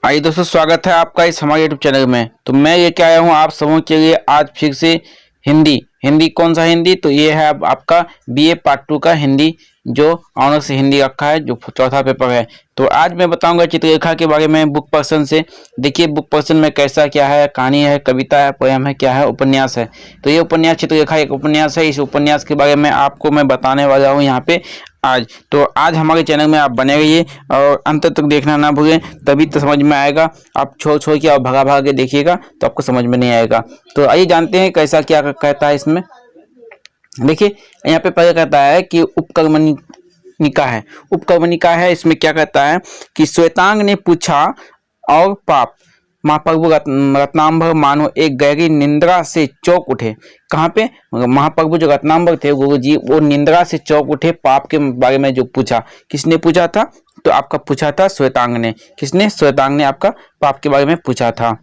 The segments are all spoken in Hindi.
आइए दोस्तों, स्वागत है आपका इस हमारे यूट्यूब चैनल में। तो मैं ये क्या आया हूँ आप सबों के लिए आज फिर से हिंदी कौन सा हिंदी, तो ये है अब आपका बीए पार्ट 2 का हिंदी जो ऑनर्स से हिंदी रखा है, जो चौथा पेपर है। तो आज मैं बताऊंगा चित्ररेखा के बारे में बुक पर्सन से। देखिए बुक पर्सन में कैसा क्या है, कहानी है, कविता है, पोयम है, क्या है, उपन्यास है। तो ये उपन्यास चित्ररेखा एक उपन्यास है। इस उपन्यास के बारे में आपको मैं बताने वाला हूँ यहाँ पे आज। तो आज हमारे चैनल में आप बने रहिए और अंत तक देखना ना भूलें, तभी तो समझ में आएगा। आप छोड़ के और भगा के देखिएगा तो आपको समझ में नहीं आएगा। तो आइए जानते हैं कैसा क्या कहता है इसमें। देखिए यहाँ पे पहले कहता है कि उपकर्मणिका है। उपकर्मणिका है, इसमें क्या कहता है कि श्वेतांग ने पूछा और पाप महाप्रभु रत्नांबर मानो एक गहरी निंद्रा से चौंक उठे। कहाँ पे महाप्रभु जो रत्नांबर थे गुरु जी, वो निंद्रा से चौंक उठे। पाप के बारे में जो पूछा, किसने पूछा था? तो आपका पूछा था श्वेतांग ने। किसने? श्वेतांग ने आपका पाप के बारे में पूछा था।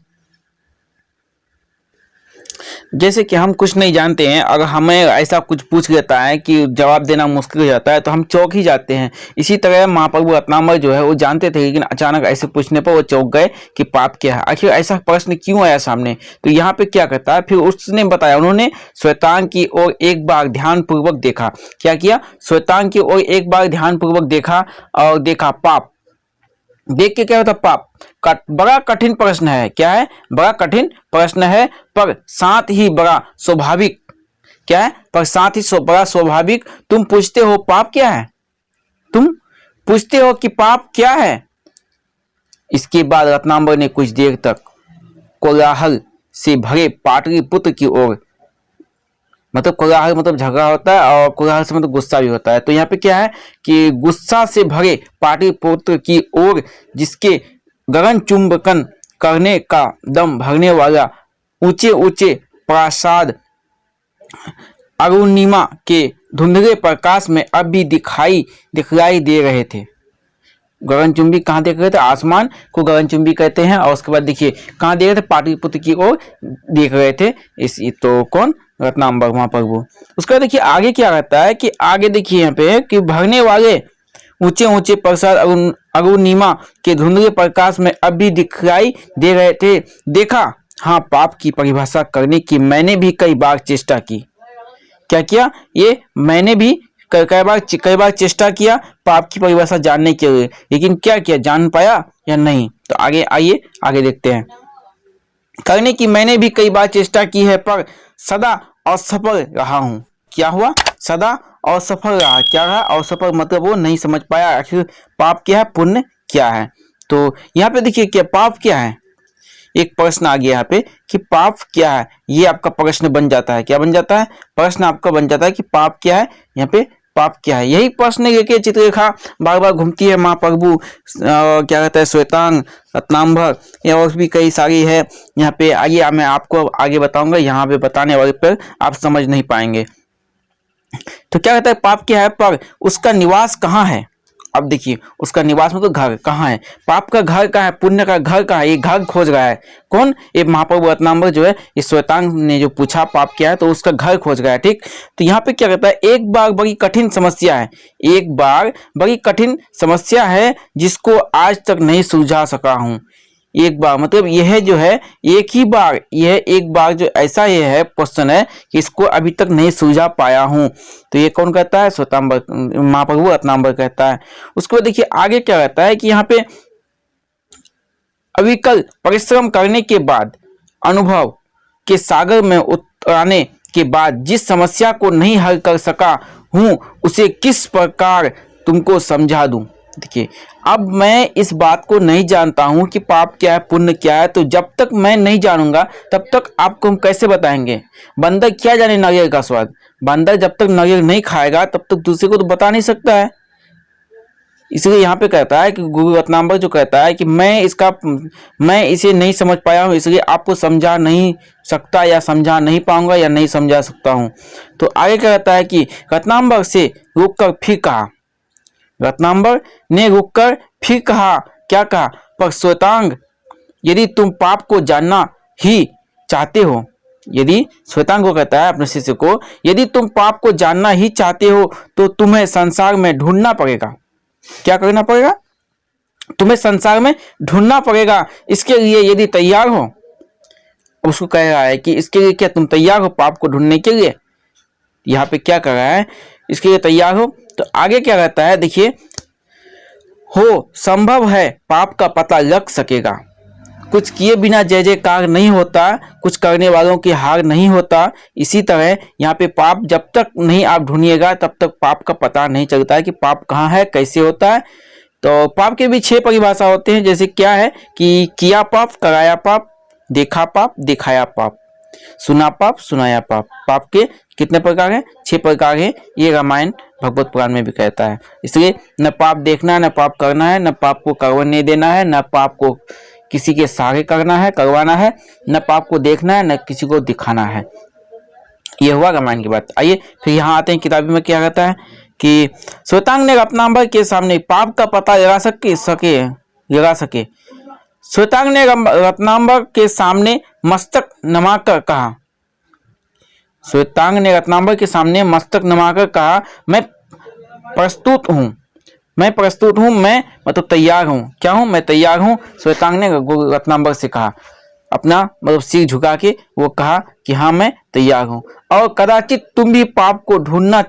जैसे कि हम कुछ नहीं जानते हैं, अगर हमें ऐसा कुछ पूछ लेता है कि जवाब देना मुश्किल हो जाता है तो हम चौंक ही जाते हैं। इसी तरह महाप्रभु रत्नांबर जो है वो जानते थे, लेकिन अचानक ऐसे पूछने पर वो चौंक गए कि पाप क्या है, आखिर ऐसा प्रश्न क्यों आया सामने। तो यहाँ पे क्या कहता है, फिर उसने बताया, उन्होंने श्वेतांग की ओर एक बार ध्यानपूर्वक देखा। क्या किया? श्वेतांग की ओर एक बार ध्यानपूर्वक देखा और देखा पाप। देख के क्या होता? पाप। बड़ा कठिन प्रश्न है। क्या है? बड़ा कठिन प्रश्न है, पर साथ ही बड़ा स्वाभाविक। क्या है? पर साथ ही बड़ा स्वाभाविक। तुम पूछते हो पाप क्या है, तुम पूछते हो कि पाप क्या है। इसके बाद रत्नांबर ने कुछ देर तक कोलाहल से भरे पाटलिपुत्र की ओर, मतलब कोलाहल मतलब झगड़ा होता है और कोलाहल से मतलब गुस्सा भी होता है। तो यहाँ पे क्या है कि गुस्सा से भरे पाटलिपुत्र की ओर, जिसके गगन चुंबकन करने का दम भरने वाला ऊंचे ऊंचे प्रासाद अरुणिमा के धुंधले प्रकाश में अब भी दिखलाई दे रहे थे। गगनचुंबी कहाँ देख रहे थे? आसमान को गगनचुंबी कहते हैं। और उसके बाद देखिए कहाँ देख रहे थे? पाटलिपुत्र की ओर देख रहे थे। इस तो कौन? रत्नांबर महाप्रभु। उसके बाद देखिए आगे क्या कहता है कि आगे देखिए यहाँ पे कि भरने वाले ऊंचे ऊंचे प्रसाद अरुणिमा के धुंधले प्रकाश में अब भी दिखलाई दे रहे थे। देखा, हाँ, पाप की परिभाषा करने की मैंने भी कई बार चेष्टा की। क्या किया? ये मैंने भी कई बार चेष्टा किया पाप की परिभाषा जानने के लिए, लेकिन क्या किया? जान पाया या नहीं? तो आगे आइए आगे देखते हैं। करने की मैंने भी कई बार चेष्टा की है, पर सदा असफल रहा हूँ। क्या हुआ? सदा असफल रहा। क्या रहा? असफल मतलब वो नहीं समझ पाया आखिर पाप क्या है, पुण्य क्या है। तो यहाँ पे देखिए क्या पाप क्या है, एक प्रश्न आ गया यहाँ पे कि पाप क्या है। ये आपका प्रश्न बन जाता है। क्या बन जाता है? प्रश्न आपका बन जाता है कि पाप क्या है। यहाँ पे पाप क्या है, यही प्रश्न लेके चित्ररेखा बार बार घूमती है। महाप्रभु क्या कहता है, श्वेतांग, रत्नांबर, या और भी कई सारी है यहाँ पे। आइए मैं आपको आगे बताऊंगा, यहाँ पे बताने वाले पर आप समझ नहीं पाएंगे। तो क्या कहता है पाप क्या है, पर उसका निवास कहाँ है। अब देखिए उसका निवास मतलब घर कहाँ है। पाप का घर कहाँ है, पुण्य का घर कहाँ है, ये घर खोज रहा है। कौन? ये महाप्रभु रत्नांबर जो है, इस श्वेतांग ने जो पूछा पाप क्या है, तो उसका घर खोज रहा है। ठीक, तो यहाँ पे क्या कहता है, एक बार बड़ी कठिन समस्या है। एक बार बड़ी कठिन समस्या है जिसको आज तक नहीं सुलझा सका हूँ। एक बार मतलब यह जो है एक ही बार, यह एक बार जो ऐसा ये है क्वेश्चन है कि इसको अभी तक नहीं सुलझा पाया हूँ। तो ये कौन कहता है? श्वेतांबर, महाप्रभु रत्नांबर कहता है। उसके बाद देखिए आगे क्या कहता है कि यहाँ पे अविकल परिश्रम करने के बाद, अनुभव के सागर में उतरने के बाद जिस समस्या को नहीं हल कर सका हूँ, उसे किस प्रकार तुमको समझा दूं। देखिए अब मैं इस बात को नहीं जानता हूं कि पाप क्या है, पुण्य क्या है। तो जब तक मैं नहीं जानूंगा तब तक आपको हम कैसे बताएंगे। बंदर क्या जाने नारियल का स्वाद। बंदर जब तक नारियल नहीं खाएगा तब तक दूसरे को तो बता नहीं सकता है। इसलिए यहाँ पे कहता है कि गुरु रत्नांबर जो कहता है कि मैं इसे नहीं समझ पाया हूँ, इसलिए आपको समझा नहीं सकता, या समझा नहीं पाऊंगा, या नहीं समझा सकता हूँ। तो आगे कहता है कि रत्नांबर से रुककर फिर कहा, रत्नांबर ने रुककर फिर कहा, क्या कहा? पर श्वेतांग, यदि तुम पाप को जानना ही चाहते हो, यदि श्वेतांग को कहता है अपने शिष्य को, यदि तुम पाप को जानना ही चाहते हो तो तुम्हें संसार में ढूंढना पड़ेगा। क्या करना पड़ेगा? तुम्हें संसार में ढूंढना पड़ेगा, इसके लिए यदि तैयार हो। उसको कह रहा है कि इसके लिए क्या तुम तैयार हो पाप को ढूंढने के लिए। यहाँ पे क्या कर रहा है, इसके लिए तैयार हो। तो आगे क्या रहता है देखिए, हो संभव है पाप का पता लग सकेगा, कुछ किए बिना जय जयकार नहीं होता, कुछ करने वालों की हार नहीं होता। इसी तरह यहाँ पे पाप जब तक नहीं आप ढूंढिएगा तब तक पाप का पता नहीं चलता है कि पाप कहाँ है, कैसे होता है। तो पाप के भी 6 परिभाषा होते हैं, जैसे क्या है कि किया पाप, कराया पाप, देखा पाप, दिखाया पाप, सुना पाप, सुनाया पाप। पाप के कितने प्रकार हैं? 6 प्रकार हैं। ये रामायण भगवत पुराण में भी कहता है। इसलिए न पाप देखना है, न पाप करना है, न पाप को करने देना है, न पाप को किसी के सहारे करना है, करवाना है, न पाप को देखना है, न किसी को दिखाना है। ये हुआ रामायण की बात। आइए फिर यहाँ आते हैं किताबी में क्या कहता है कि श्वेतांग ने रत्नांबर के सामने पाप का पता लगा सके। श्वेतांग ने रत्नांबर के सामने मस्तक नमाकर कहा, श्वेतांग ने रत्नांबर के सामने मस्तक नमाकर कहा, मैं प्रस्तुत हूँ, मैं मतलब तैयार हूँ। क्या हूँ? मैं तैयार हूँ। श्वेतांग ने रत्नांबर से कहा, अपना मतलब सिर झुका के वो कहा कि हाँ मैं तैयार हूँ। और कदाचित तुम भी पाप को ढूंढना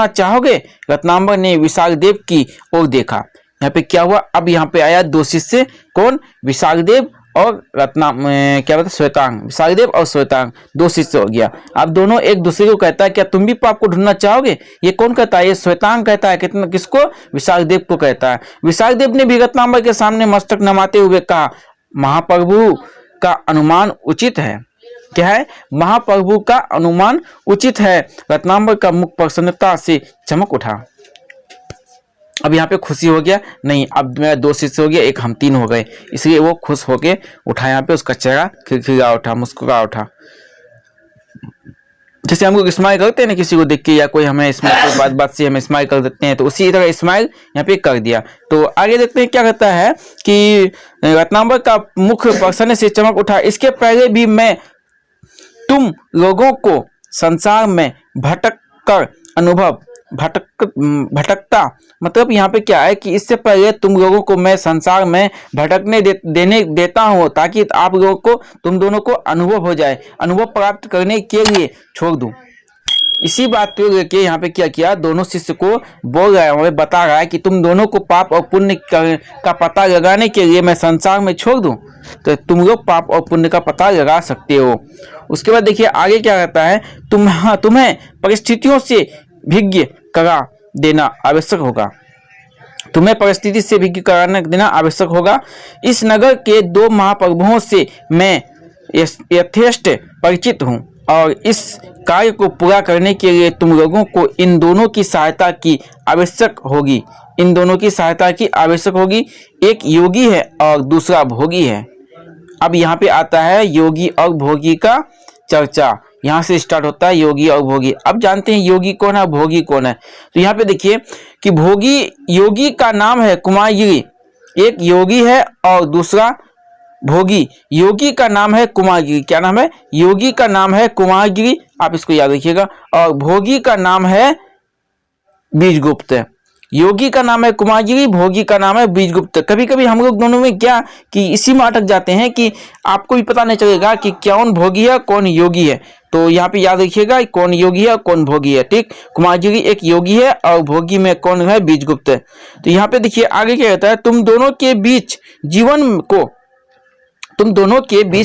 चाहोगे। रत्नांबर ने विशाखदेव की ओर देखा। यहाँ पे क्या हुआ, अब यहाँ पे आया 2 शिष्य, कौन? विशाखदेव और श्वेतांग। विशाखदेव और श्वेतांग 2 शिष्य हो गया। अब दोनों एक दूसरे को कहता है क्या तुम भी पाप को ढूंढना चाहोगे। ये कौन कहता है? ये श्वेतांग कहता है। किसको? विशाखदेव को कहता है। विशाखदेव ने भी रत्नांबर के सामने मस्तक नमाते हुए कहा, महाप्रभु का अनुमान उचित है। क्या है? महाप्रभु का अनुमान उचित है। रत्नांबर का मुख प्रसन्नता से चमक उठा। अब यहाँ पे खुशी हो गया नहीं, अब मेरा 2 शिष्य हो गया, एक हम 3 हो गए, इसलिए वो खुश होके उठा। यहाँ पे उसका चेहरा खिलखिला उठा, मुस्कुरा उठा। जैसे हम लोग स्माइल करते हैं ना किसी को देख के, या कोई हमें स्माइल बात से हमें स्माइल कर देते हैं, तो उसी तरह स्माइल यहाँ पे कर दिया। तो आगे देखते हैं क्या कहता है कि रत्नांबर का मुख प्रसन्न से चमक उठा। इसके पहले भी मैं तुम लोगों को संसार में भटकता मतलब यहाँ पे क्या है कि इससे पहले तुम लोगों को मैं संसार में भटकने देता हूँ, ताकि आप लोगों को, तुम दोनों को अनुभव हो जाए, अनुभव प्राप्त करने के लिए छोड़ दूं। इसी बात को लेके यहाँ पे क्या किया, दोनों शिष्य को बोल रहा है, हमें बता रहा है कि तुम दोनों को पाप और पुण्य का पता लगाने के लिए मैं संसार में छोड़ दूं, तो तुम लोग पाप और पुण्य का पता लगा सकते हो। उसके बाद देखिए आगे क्या कहता है, तुम्हें परिस्थितियों से भिज्ञ करा देना आवश्यक होगा। तुम्हें परिस्थिति से भिज्ञ करा देना आवश्यक होगा। इस नगर के 2 महाप्रभुओं से मैं यथेष्ट परिचित हूँ और इस कार्य को पूरा करने के लिए तुम लोगों को इन दोनों की सहायता की आवश्यक होगी। एक योगी है और दूसरा भोगी है। अब यहाँ पे आता है योगी और भोगी का चर्चा। यहाँ से स्टार्ट होता है योगी और भोगी। अब जानते हैं योगी कौन है, भोगी कौन है। तो यहाँ पे देखिए कि योगी का नाम है कुमारगिरी। एक योगी है और दूसरा भोगी। योगी का नाम है कुमारगिरी। क्या नाम है? योगी का नाम है कुमारगिरी, आप इसको याद रखिएगा। और भोगी का नाम है बीजगुप्त। योगी का नाम है कुमारगिरी, भोगी का नाम है बीजगुप्त। कभी कभी हम लोग दोनों में क्या कि इसी में अटक जाते हैं कि आपको भी पता नहीं चलेगा कि कौन भोगी है कौन योगी है। तो यहाँ पे याद रखिएगा कौन योगी है कौन भोगी है। ठीक, कुमारगिरी एक योगी है और भोगी में कौन है? बीजगुप्त। तो यहाँ पे देखिए आगे क्या कहता है, तुम दोनों के बीच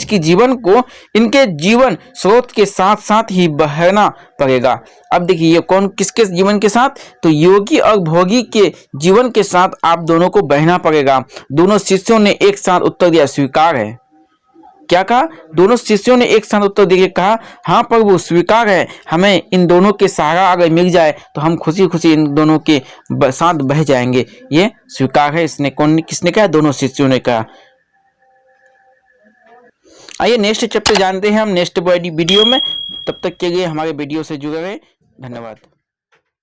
की जीवन को इनके जीवन स्रोत के साथ साथ ही बहना पड़ेगा। अब देखिए ये कौन किसके जीवन के साथ? तो योगी और भोगी के जीवन के साथ आप दोनों को बहना पड़ेगा। दोनों शिष्यों ने एक साथ उत्तर दिया, स्वीकार है। क्या कहा? दोनों शिष्यों ने एक साथ उत्तर देकर कहा, हाँ प्रभु स्वीकार है। हमें इन दोनों के सहारा अगर मिल जाए तो हम खुशी खुशी इन दोनों के साथ बह जाएंगे। ये स्वीकार है। किसने कहा? दोनों शिष्यों ने कहा। आइए नेक्स्ट चैप्टर जानते हैं हम नेक्स्ट वीडियो में। तब तक के लिए हमारे वीडियो से जुड़े रहें। धन्यवाद।